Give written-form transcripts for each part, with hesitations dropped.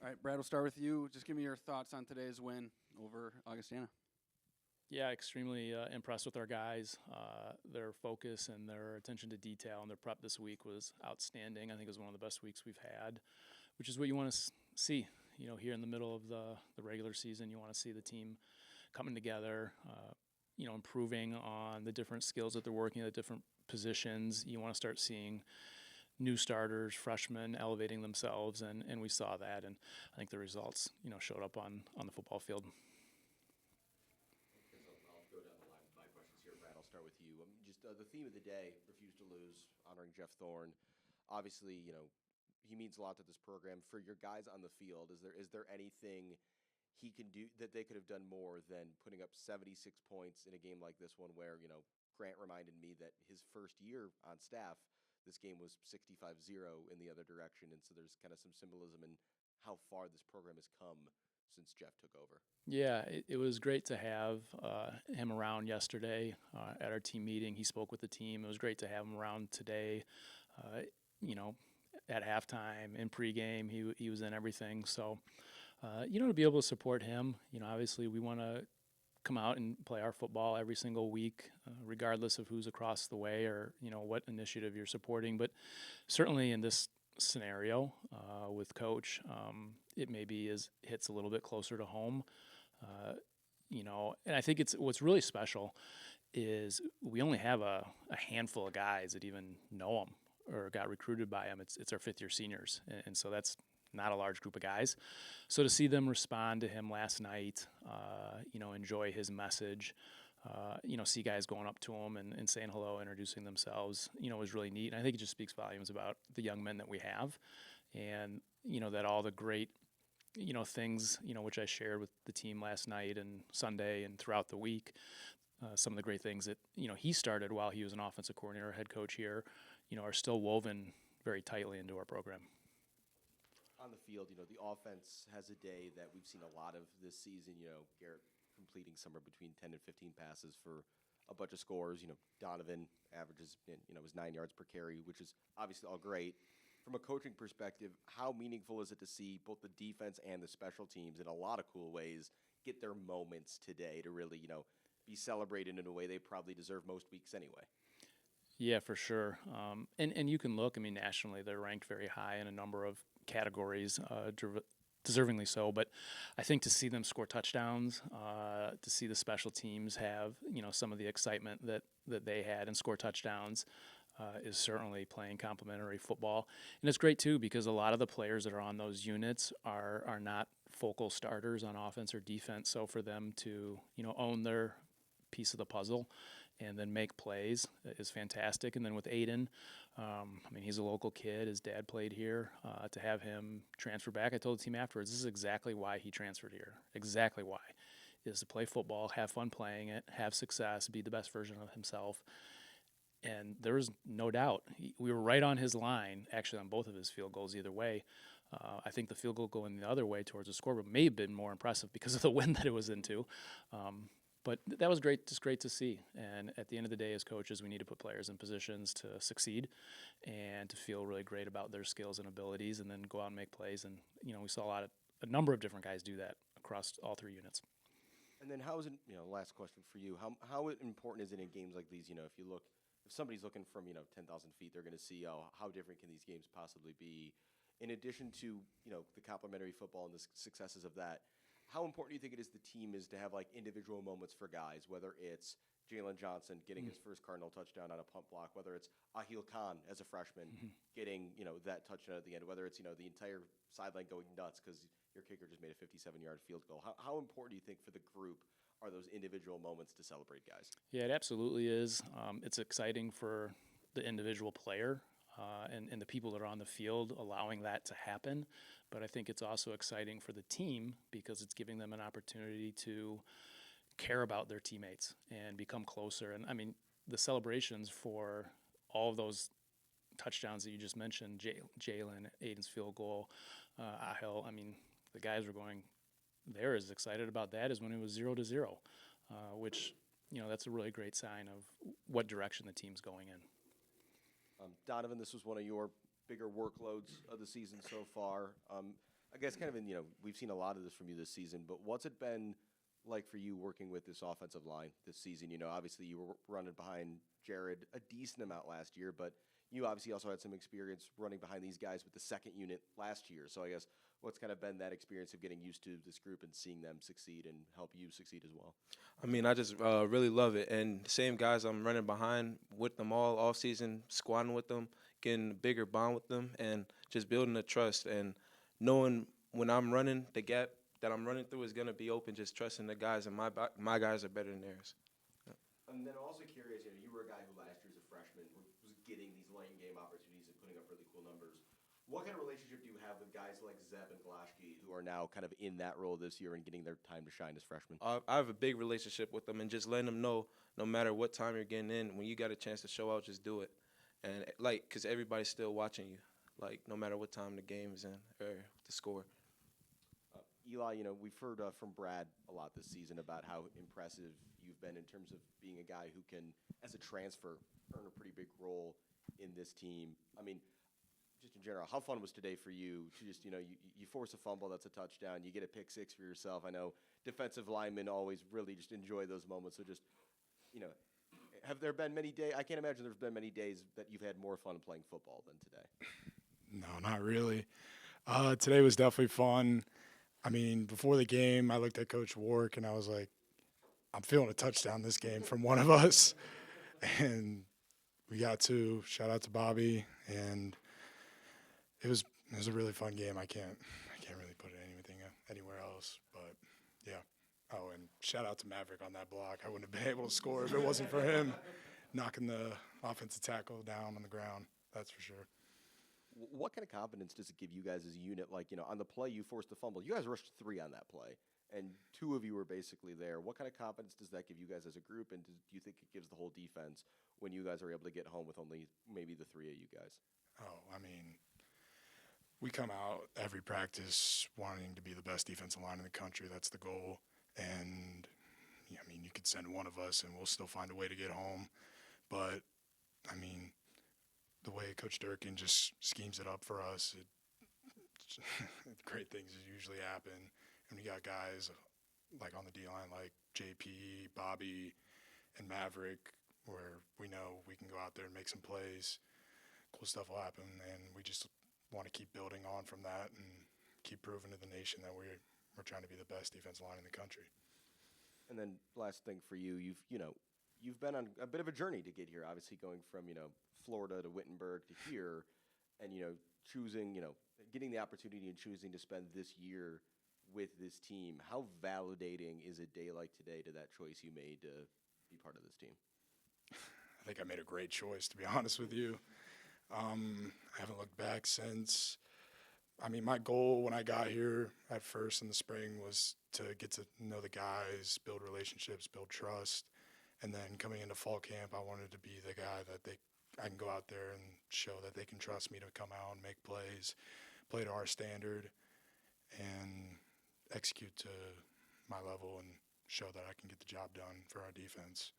All right, Brad, we'll start with you. Just give me your thoughts on today's win over Augustana. Yeah, extremely impressed with our guys. Their focus and their attention to detail and their prep this week was outstanding. I think it was one of the best weeks we've had, which is what you want to see. You know, here in the middle of the regular season, you want to see the team coming together, improving on the different skills that they're working at different positions. You want to start seeing new starters, freshmen elevating themselves, and we saw that. And I think the results, showed up on the football field. I'll go down the line with my questions here. Brad, I'll start with you. Just the theme of the day, refuse to lose, honoring Jeff Thorne. Obviously, he means a lot to this program. For your guys on the field, is there anything he can do that they could have done more than putting up 76 points in a game like this one where, Grant reminded me that his first year on staff, this game was 65-0 in the other direction. And so there's kind of some symbolism in how far this program has come since Jeff took over. Yeah, it was great to have him around yesterday at our team meeting. He spoke with the team. It was great to have him around today. At halftime, in pregame, he was in everything. So, to be able to support him, obviously we want to come out and play our football every single week, regardless of who's across the way or, what initiative you're supporting. But certainly in this scenario with Coach, it maybe hits a little bit closer to home. And I think what's really special is we only have a handful of guys that even know him or got recruited by him. It's our fifth-year seniors, and so that's not a large group of guys. So to see them respond to him last night, enjoy his message, see guys going up to him and saying hello, introducing themselves, was really neat. And I think it just speaks volumes about the young men that we have, and that all the great things, which I shared with the team last night and Sunday and throughout the week, some of the great things that, he started while he was an offensive coordinator, head coach here, are still woven very tightly into our program. On the field, the offense has a day that we've seen a lot of this season. Garrett completing somewhere between 10 and 15 passes for a bunch of scores. Donovan averages, was 9 yards per carry, which is obviously all great. From a coaching perspective, how meaningful is it to see both the defense and the special teams in a lot of cool ways get their moments today to really, be celebrated in a way they probably deserve most weeks anyway? Yeah, for sure. And you can look, nationally, they're ranked very high in a number of categories, deservingly so. But I think to see them score touchdowns, to see the special teams have, some of the excitement that they had and score touchdowns, is certainly playing complementary football. And it's great, too, because a lot of the players that are on those units are not focal starters on offense or defense. So for them to, own their piece of the puzzle and then make plays is fantastic. And then with Aidan, he's a local kid. His dad played here. To have him transfer back, I told the team afterwards, this is exactly why he transferred here. Exactly why. Is to play football, have fun playing it, have success, be the best version of himself. And there was no doubt. We were right on his line, actually, on both of his field goals either way. I think the field goal going the other way towards the scoreboard may have been more impressive because of the wind that it was into. But that was great, just great to see. And at the end of the day, as coaches, we need to put players in positions to succeed and to feel really great about their skills and abilities and then go out and make plays. And, we saw a number of different guys do that across all three units. And then how is it, last question for you, how important is it in games like these, if somebody's looking from, 10,000 feet, they're going to see, how different can these games possibly be? In addition to, the complementary football and the successes of that, how important do you think it is the team is to have like individual moments for guys, whether it's Jalen Johnson getting his first Cardinal touchdown on a punt block, whether it's Ahil Khan as a freshman getting, that touchdown at the end, whether it's, the entire sideline going nuts because your kicker just made a 57-yard field goal. How important do you think for the group are those individual moments to celebrate guys? Yeah, it absolutely is. It's exciting for the individual player and the people that are on the field allowing that to happen. But I think it's also exciting for the team because it's giving them an opportunity to care about their teammates and become closer. And, the celebrations for all of those touchdowns that you just mentioned, Jalen, Aiden's field goal, Ahel, the guys were going, they're as excited about that as when it was 0-0, which, that's a really great sign of what direction the team's going in. Donovan, this was one of your bigger workloads of the season so far. I guess kind of we've seen a lot of this from you this season, but what's it been like for you working with this offensive line this season? Obviously you were running behind Jared a decent amount last year, but you obviously also had some experience running behind these guys with the second unit last year. So I guess what's kind of been that experience of getting used to this group and seeing them succeed and help you succeed as well? I mean, I just really love it. And same guys I'm running behind with them all off season, squatting with them, getting a bigger bond with them, and just building the trust and knowing when I'm running, the gap that I'm running through is going to be open, just trusting the guys, and my guys are better than theirs. And then I'm also curious, you were a guy who last year as a freshman was getting these late game opportunities and putting up really cool numbers. What kind of relationship do you have with guys like Zeb and Glashke who are now kind of in that role this year and getting their time to shine as freshmen? I have a big relationship with them, and just letting them know no matter what time you're getting in, when you got a chance to show out, just do it. And, because everybody's still watching you, no matter what time the game is in or the score. Eli, we've heard from Brad a lot this season about how impressive you've been in terms of being a guy who can, as a transfer, earn a pretty big role in this team. I mean, just in general, how fun was today for you to just, you force a fumble, that's a touchdown, you get a pick six for yourself. I know defensive linemen always really just enjoy those moments. So just, have there been many days, I can't imagine there's been many days that you've had more fun playing football than today. No, not really. Today was definitely fun. I mean, before the game, I looked at Coach Warwick, and I was like, I'm feeling a touchdown this game from one of us. And we got two. Shout out to Bobby. And it was a really fun game. I can't really put anything anywhere else. But, yeah. Oh, and shout out to Maverick on that block. I wouldn't have been able to score if it wasn't for him knocking the offensive tackle down on the ground. That's for sure. What kind of confidence does it give you guys as a unit? On the play you forced the fumble, you guys rushed 3 on that play, and 2 of you were basically there. What kind of confidence does that give you guys as a group, and do you think it gives the whole defense when you guys are able to get home with only maybe the 3 of you guys? Oh, I mean, we come out every practice wanting to be the best defensive line in the country. That's the goal. And, I mean, you could send one of us, and we'll still find a way to get home. But, I mean, the way Coach Durkin just schemes it up for us, great things usually happen. And we got guys like on the D-line like JP, Bobby, and Maverick, where we know we can go out there and make some plays. Cool stuff will happen, and we just want to keep building on from that and keep proving to the nation that we're trying to be the best defensive line in the country. And then last thing for you, you've been on a bit of a journey to get here, obviously going from, Florida to Wittenberg to here, and, choosing, getting the opportunity and choosing to spend this year with this team. How validating is a day like today to that choice you made to be part of this team? I think I made a great choice, to be honest with you. I haven't looked back since. I mean, my goal when I got here at first in the spring was to get to know the guys, build relationships, build trust. And then coming into fall camp, I wanted to be the guy that I can go out there and show that they can trust me to come out and make plays, play to our standard, and execute to my level and show that I can get the job done for our defense.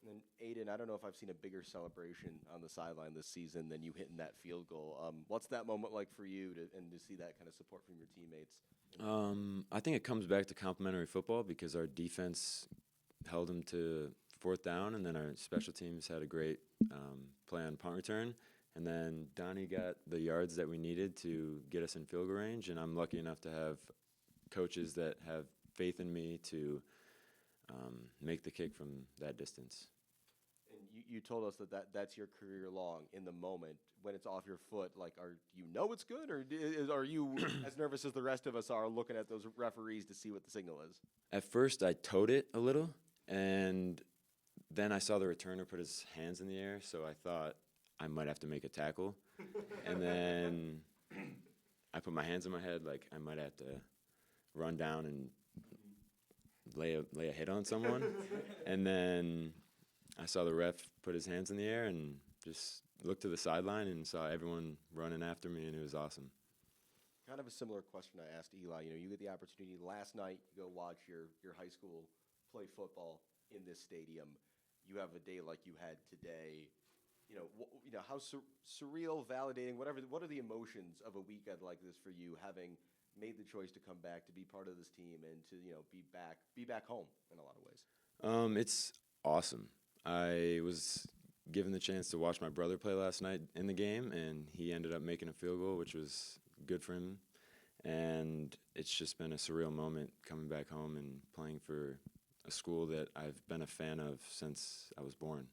And then, Aidan, I don't know if I've seen a bigger celebration on the sideline this season than you hitting that field goal. What's that moment like for you to see that kind of support from your teammates? I think it comes back to complementary football because our defense held them to 4th down, and then our special teams had a great play on punt return. And then Donnie got the yards that we needed to get us in field goal range, and I'm lucky enough to have coaches that have faith in me to make the kick from that distance. And you told us that's your career long in the moment. When it's off your foot, it's good, or are you as nervous as the rest of us are looking at those referees to see what the signal is? At first, I towed it a little, and then I saw the returner put his hands in the air, so I thought I might have to make a tackle. And then I put my hands on my head, like I might have to run down and lay a hit on someone. And then I saw the ref put his hands in the air and just looked to the sideline and saw everyone running after me, and it was awesome. Kind of a similar question I asked Eli. You get the opportunity last night to go watch your high school play football in this stadium. You have a day like you had today. how surreal, validating, whatever. What are the emotions of a weekend like this for you, having made the choice to come back, to be part of this team, and to be back home in a lot of ways? It's awesome. I was given the chance to watch my brother play last night in the game, and he ended up making a field goal, which was good for him. And it's just been a surreal moment coming back home and playing for a school that I've been a fan of since I was born.